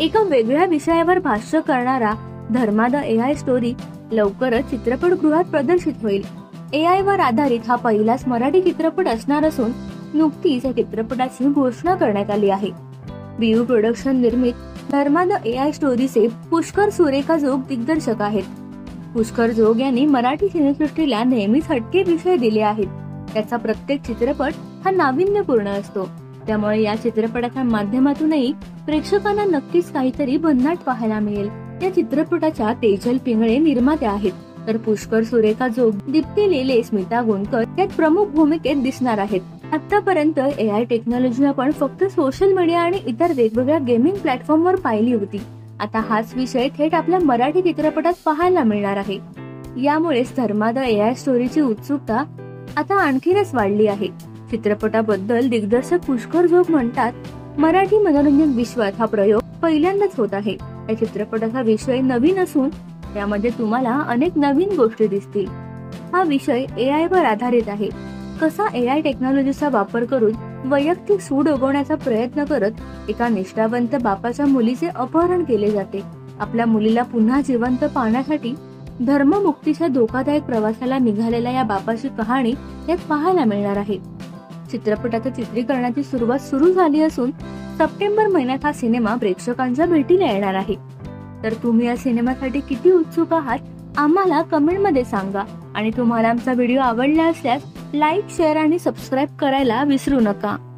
एका वेगळ्या विषयावर भाष्य करणारा धर्माद AI स्टोरी लवकरच चित्रपटगृहात प्रदर्शित होईल. AI वर आधारित हा पहिलाच मराठी चित्रपट असणार असून नुकतीच या चित्रपटाची घोषणा करण्यात आली आहे. BU प्रोडक्शन निर्मित धर्माद AI स्टोरीचे पुष्कर सुरेखाजोग दिग्दर्शक आहेत. पुष्कर जोग यांनी मराठी सिनेसृष्टीला नेहमीच हटके विषय दिले आहेत. त्याचा प्रत्येक चित्रपट हा नाविन्यपूर्ण असतो. त्यामुळे या चित्रपटाच्या माध्यमातूनही प्रेक्षकांना नक्कीच काहीतरी भन्नाट पाहायला मिळेल. या चित्रपटाच्या तेजल पिंगळे निर्मात्या आहेत, तर पुष्कर सुरेखा जोग, दीप्ती लेले, स्मिता गोंदकर यात प्रमुख भूमिकेत दिसणार आहेत. आतापर्यंत AI टेक्नॉलॉजी आपण फक्त सोशल मीडिया आणि इतर वेगवेगळ्या गेमिंग प्लॅटफॉर्मवर पाहिली होती. आता हाच विषय थेट आपल्या मराठी चित्रपटात पाहायला मिळणार आहे. यामुळेच धर्माद AI स्टोरीची उत्सुकता आता आणखीनच वाढली आहे. चित्रपटाबद्दल दिग्दर्शक पुष्कर जोग म्हणतात, मराठी मनोरंजन विश्वात हा प्रयोग पहिल्यांदाच होत आहे. या चित्रपटाचा विषय नवीन असून त्यामध्ये तुम्हाला अनेक नवीन गोष्टी दिसतील. हा विषय AI वर आधारित आहे. कसा AI टेक्नॉलॉजीचा वापर करून वैयक्तिक सूड उगवण्याचा प्रयत्न करत एका निष्ठावंत बापाच्या मुलीचे अपहरण केले जाते. आपल्या मुलीला पुन्हा जिवंत पाहण्यासाठी धर्ममुक्तीच्या धोकादायक प्रवासाला निघालेल्या या बापाची कहाणी यात पाहायला मिळणार आहे. चित्रपटाच्या चित्रीकरणाची सुरुवात सुरू झाली असून सप्टेंबर महिन्यात हा सिनेमा प्रेक्षकांच्या भेटीला येणार आहे. तर तुम्ही या सिनेमासाठी किती उत्सुक आहात आम्हाला कमेंट मध्ये सांगा. आणि तुम्हाला आमचा व्हिडिओ आवडला असल्यास लाईक, शेअर आणि सबस्क्राईब करायला विसरू नका.